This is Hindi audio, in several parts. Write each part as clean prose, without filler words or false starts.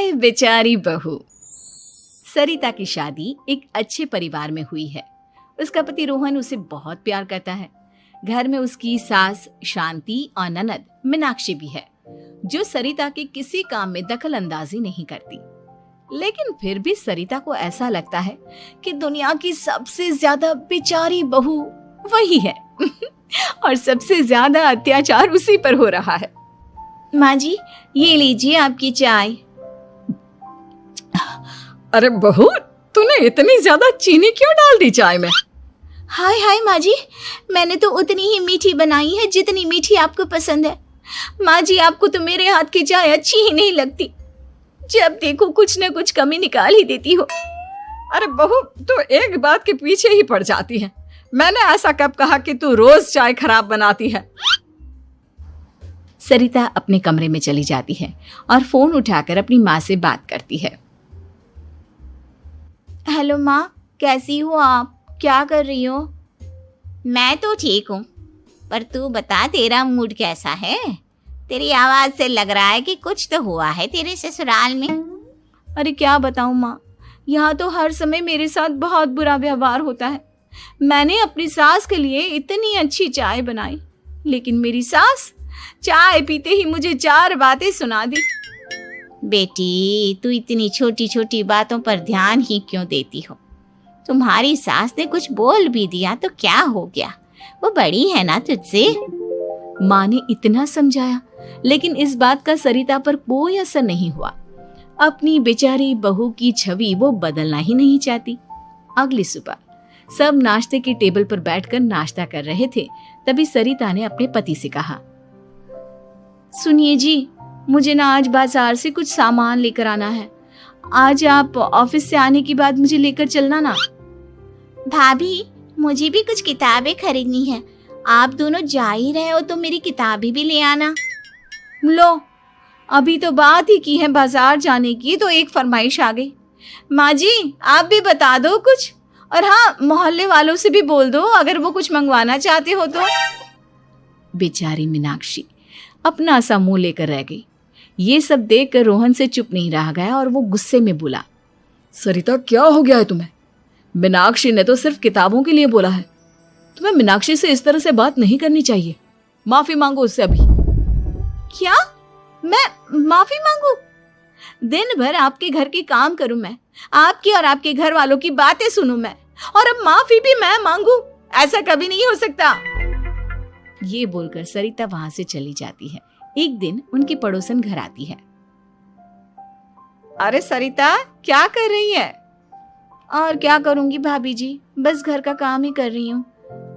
हाय बेचारी बहू। सरिता की शादी एक अच्छे परिवार में हुई है। उसका पति रोहन उसे बहुत प्यार करता है। घर में उसकी सास शांति और ननद मीनाक्षी भी है, जो सरिता के किसी काम में दखल अंदाजी नहीं करती। लेकिन फिर भी सरिता को ऐसा लगता है कि दुनिया की सबसे ज्यादा बेचारी बहू वही है और सबसे ज्यादा अत्याचार उसी पर हो रहा है। माँ जी, ये लीजिए आपकी चाय। अरे बहू, तूने इतनी ज्यादा चीनी क्यों डाल दी चाय में? हाय हाय माँ जी, मैंने तो उतनी ही मीठी बनाई है जितनी मीठी आपको पसंद है। माँ जी, आपको तो मेरे हाथ की चाय अच्छी ही नहीं लगती। जब देखो कुछ न कुछ कमी निकाल ही देती हो। अरे बहू, तू एक बात के पीछे ही पड़ जाती है। मैंने ऐसा कब कहा कि तू रोज चाय खराब बनाती है? सरिता अपने कमरे में चली जाती है और फोन उठाकर अपनी माँ से बात करती है। हेलो माँ, कैसी हो आप? क्या कर रही हो? मैं तो ठीक हूँ, पर तू बता, तेरा मूड कैसा है? तेरी आवाज से लग रहा है कि कुछ तो हुआ है तेरे ससुराल में। अरे क्या बताऊँ माँ, यहाँ तो हर समय मेरे साथ बहुत बुरा व्यवहार होता है। मैंने अपनी सास के लिए इतनी अच्छी चाय बनाई, लेकिन मेरी सास चाय पीते ही मुझे 4 बातें सुना दी। बेटी, तू इतनी छोटी छोटी बातों पर ध्यान ही क्यों देती हो? तुम्हारी सास ने कुछ बोल भी दिया तो क्या हो गया, वो बड़ी है ना तुझसे। माँ ने इतना समझाया, लेकिन इस बात का सरिता पर कोई असर नहीं हुआ। अपनी बेचारी बहू की छवि वो बदलना ही नहीं चाहती। अगली सुबह सब नाश्ते के टेबल पर बैठकर नाश्ता कर रहे थे, तभी सरिता ने अपने पति से कहा, सुनिए जी, मुझे ना आज बाजार से कुछ सामान लेकर आना है। आज आप ऑफिस से आने के बाद मुझे लेकर चलना ना। भाभी, मुझे भी कुछ किताबें खरीदनी है। आप दोनों जा ही रहे हो तो मेरी किताबें भी ले आना। लो, अभी तो बात ही की है बाजार जाने की, तो एक फरमाइश आ गई। माँ जी, आप भी बता दो कुछ, और हाँ, मोहल्ले वालों से भी बोल दो अगर वो कुछ मंगवाना चाहते हो तो। बेचारी मीनाक्षी अपना सा मुंह लेकर रह गई। ये सब देखकर रोहन से चुप नहीं रह गया और वो गुस्से में बोला, सरिता, क्या हो गया है तुम्हें? मीनाक्षी ने तो सिर्फ किताबों के लिए बोला है। तुम्हें मीनाक्षी से इस तरह से बात नहीं करनी चाहिए। माफी मांगो उससे अभी। क्या? मैं माफी मांगू? दिन भर आपके घर के काम करूं मैं, आपकी और आपके घर वालों की बातें सुनूं मैं, और अब माफी भी मैं मांगू? ऐसा कभी नहीं हो सकता। ये बोलकर सरिता वहां से चली जाती है। एक दिन उनकी पड़ोसन घर आती है। अरे सरिता, क्या कर रही है? और क्या करूंगी भाभी जी, बस घर का काम ही कर रही हूँ।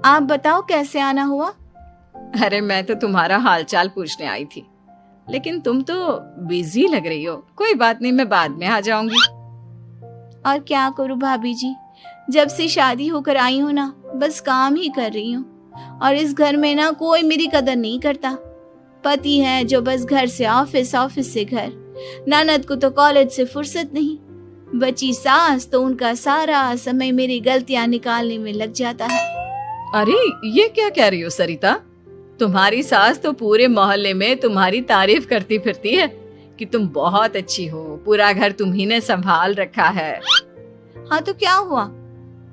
आप बताओ कैसे आना हुआ? अरे मैं तो तुम्हारा हालचाल पूछने आई थी, लेकिन तुम तो बिजी लग रही हो। कोई बात नहीं, मैं बाद में आ जाऊंगी। और क्या करूं भाभी जी, जब से शादी होकर आई हूँ ना, बस काम ही कर रही हूँ। और इस घर में ना कोई मेरी कदर नहीं करता। पति है जो बस घर से ऑफिस, ऑफिस से घर। ननद को तो कॉलेज से फुर्सत नहीं। बची सास तो उनका सारा समय मेरी गलतियां निकालने में लग जाता है। अरे ये क्या कह रही हो सरिता? तुम्हारी सास तो पूरे मोहल्ले में तुम्हारी तारीफ करती फिरती है कि तुम बहुत अच्छी हो, पूरा घर तुम्ही ने संभाल रखा है। हाँ तो क्या हुआ,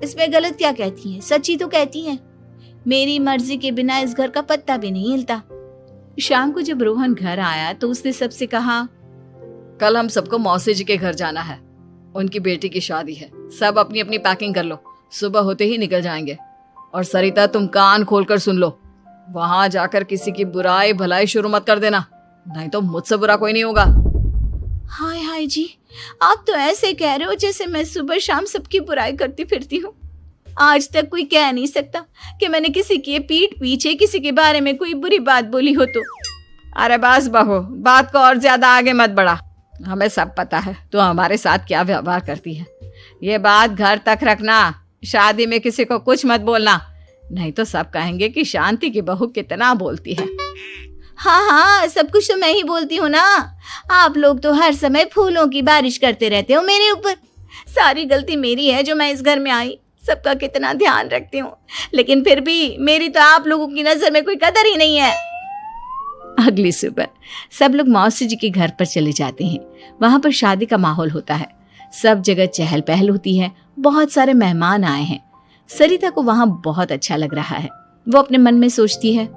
इसमें गलत क्या कहती है? सच्ची तो कहती है। मेरी मर्जी के बिना इस घर का पत्ता भी नहीं हिलता। शाम को जब रोहन घर आया तो उसने सबसे कहा, कल हम सबको मौसी जी के घर जाना है, उनकी बेटी की शादी है। सब अपनी अपनी पैकिंग कर लो, सुबह होते ही निकल जाएंगे। और सरिता, तुम कान खोलकर सुन लो, वहां जाकर किसी की बुराई भलाई शुरू मत कर देना, नहीं तो मुझसे बुरा कोई नहीं होगा। हाय हाय जी, आप तो ऐसे कह रहे हो जैसे मैं सुबह शाम सबकी बुराई करती फिरती हूँ। आज तक कोई कह नहीं सकता कि मैंने किसी की पीठ पीछे किसी के बारे में कोई बुरी बात बोली हो तो। अरे बस बहू, बात को और ज्यादा आगे मत बढ़ा। हमें सब पता है तो हमारे साथ क्या व्यवहार करती है। ये बात घर तक रखना, शादी में किसी को कुछ मत बोलना, नहीं तो सब कहेंगे कि शांति की बहू कितना बोलती है। हाँ हाँ, सब कुछ तो मैं ही बोलती हूँ ना। आप लोग तो हर समय फूलों की बारिश करते रहते हो मेरे ऊपर। सारी गलती मेरी है जो मैं इस घर में आई। सबका कितना ध्यान रखती हूँ, लेकिन फिर भी मेरी तो आप लोगों की नजर में कोई कदर ही नहीं है। अगली सुबह सब लोग मौसी जी के घर पर चले जाते हैं। वहां पर शादी का माहौल होता है, सब जगह चहल पहल होती है, बहुत सारे मेहमान आए हैं। सरिता को वहां बहुत अच्छा लग रहा है। वो अपने मन में सोचती है,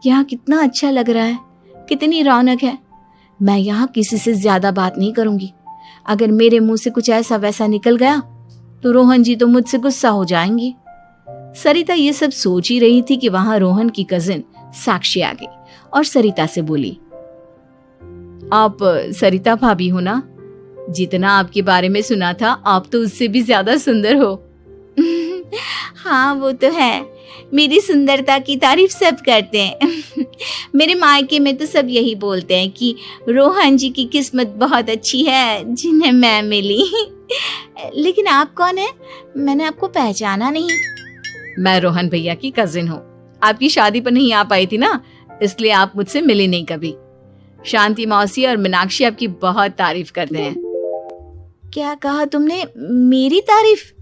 यहाँ कितना अच्छा लग रहा है, कितनी रौनक है। मैं यहाँ किसी से ज्यादा बात नहीं करूंगी। अगर मेरे मुंह से कुछ ऐसा वैसा निकल गया तो रोहन जी तो मुझसे गुस्सा हो जाएंगी। सरिता ये सब सोच ही रही थी कि वहां रोहन की कजिन साक्षी आ गई और सरिता से बोली, आप सरिता भाभी हो ना? जितना आपके बारे में सुना था आप तो उससे भी ज्यादा सुंदर हो। हाँ वो तो है, मेरी सुंदरता की तारीफ सब करते हैं। मेरे मायके में तो सब यही बोलते हैं कि रोहन जी की किस्मत बहुत अच्छी है जिन्हें मैं मिली। लेकिन आप कौन है? मैंने आपको पहचाना नहीं। मैं रोहन भैया की कजिन हूँ। आपकी शादी पर नहीं आ पाई थी ना, इसलिए आप मुझसे मिली नहीं कभी। शांति मौसी और मीनाक्षी आपकी बहुत तारीफ करते हैं। क्या कहा तुमने? मेरी तारीफ?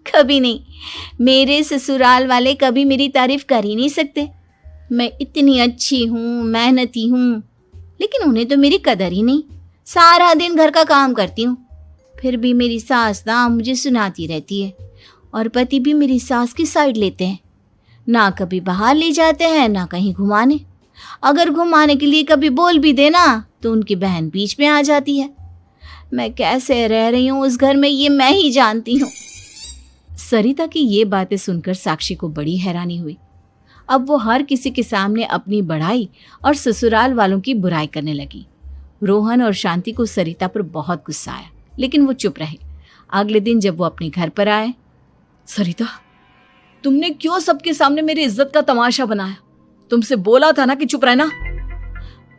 कभी नहीं। मेरे ससुराल वाले कभी मेरी तारीफ कर ही नहीं सकते। मैं इतनी अच्छी हूँ, मेहनती हूँ, लेकिन उन्हें तो मेरी कदर ही नहीं। सारा दिन घर का काम करती हूँ, फिर भी मेरी सास ना मुझे सुनाती रहती है और पति भी मेरी सास की साइड लेते हैं। ना कभी बाहर ले जाते हैं ना कहीं घुमाने। अगर घुमाने के लिए कभी बोल भी देना तो उनकी बहन बीच में आ जाती है। मैं कैसे रह रही हूँ उस घर में ये मैं ही जानती हूँ। सरिता की ये बातें सुनकर साक्षी को बड़ी हैरानी हुई। अब वो हर किसी के सामने अपनी बढ़ाई और ससुराल वालों की बुराई करने लगी। रोहन और शांति को सरिता पर बहुत गुस्सा आया, लेकिन वो चुप रहे। अगले दिन जब वो अपने घर पर आए, सरिता, तुमने क्यों सबके सामने मेरी इज्जत का तमाशा बनाया? तुमसे बोला था ना कि चुप रहना।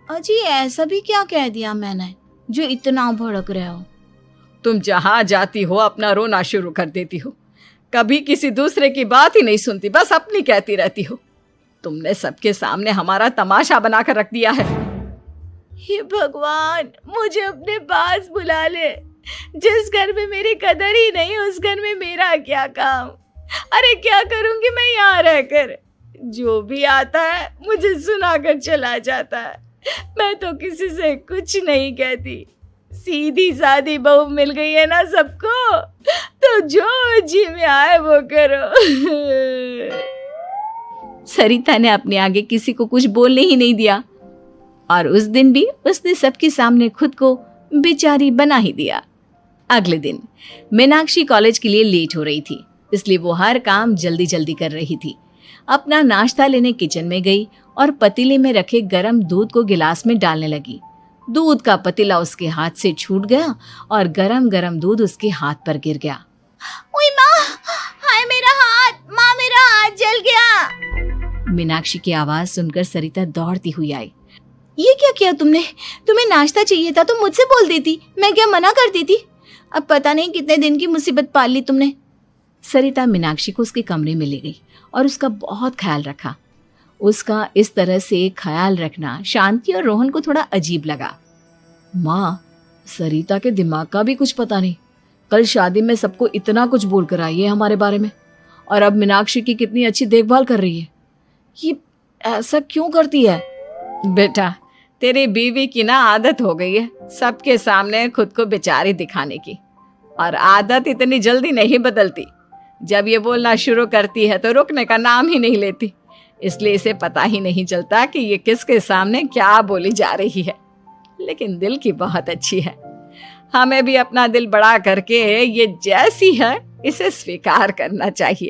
अजी ऐसा भी क्या कह दिया मैंने जो इतना भड़क रहे हो? तुम जहां जाती हो अपना रोना शुरू कर देती हो, कभी किसी दूसरे की बात ही नहीं सुनती, बस अपनी कहती रहती हो। तुमने सबके सामने हमारा तमाशा बनाकर रख दिया है। हे भगवान, मुझे अपने पास बुला ले। जिस घर में मेरी कदर ही नहीं उस घर में मेरा क्या काम? अरे क्या करूंगी मैं यहाँ रहकर? जो भी आता है मुझे सुनाकर चला जाता है। मैं तो किसी से कुछ नहीं कहती। सीधी सादी बहू मिल गई है ना सबको, तो जो जी में आए वो करो। सरिता ने अपने आगे किसी को कुछ बोलने ही नहीं दिया और उस दिन भी उसने सबके सामने खुद को बेचारी बना ही दिया। अगले दिन मीनाक्षी कॉलेज के लिए लेट हो रही थी, इसलिए वो हर काम जल्दी जल्दी कर रही थी। अपना नाश्ता लेने किचन में गई और पतीले में रखे गरम दूध को गिलास में डालने लगी। दूध का पतीला उसके हाथ से छूट गया और गरम गरम दूध उसके हाथ पर गिर गया। ओए माँ, हाय मेरा हाथ, माँ मेरा हाथ जल गया। मीनाक्षी की आवाज सुनकर सरिता दौड़ती हुई आई। ये क्या किया तुमने? तुम्हें नाश्ता चाहिए था तो मुझसे बोल देती, मैं क्या मना करती थी? अब पता नहीं कितने दिन की मुसीबत पाल ली तुमने। सरिता मीनाक्षी को उसके कमरे में ले गई और उसका बहुत ख्याल रखा। उसका इस तरह से ख्याल रखना शांति और रोहन को थोड़ा अजीब लगा। माँ, सरिता के दिमाग का भी कुछ पता नहीं। कल शादी में सबको इतना कुछ बोल कर आई है हमारे बारे में, और अब मीनाक्षी की कितनी अच्छी देखभाल कर रही है। ये ऐसा क्यों करती है? बेटा, तेरी बीवी की ना आदत हो गई है सबके सामने खुद को बेचारी दिखाने की, और आदत इतनी जल्दी नहीं बदलती। जब ये बोलना शुरू करती है तो रुकने का नाम ही नहीं लेती, इसलिए इसे पता ही नहीं चलता कि ये किसके सामने क्या बोली जा रही है। लेकिन दिल की बहुत अच्छी है। हमें भी अपना दिल बड़ा करके ये जैसी है इसे स्वीकार करना चाहिए।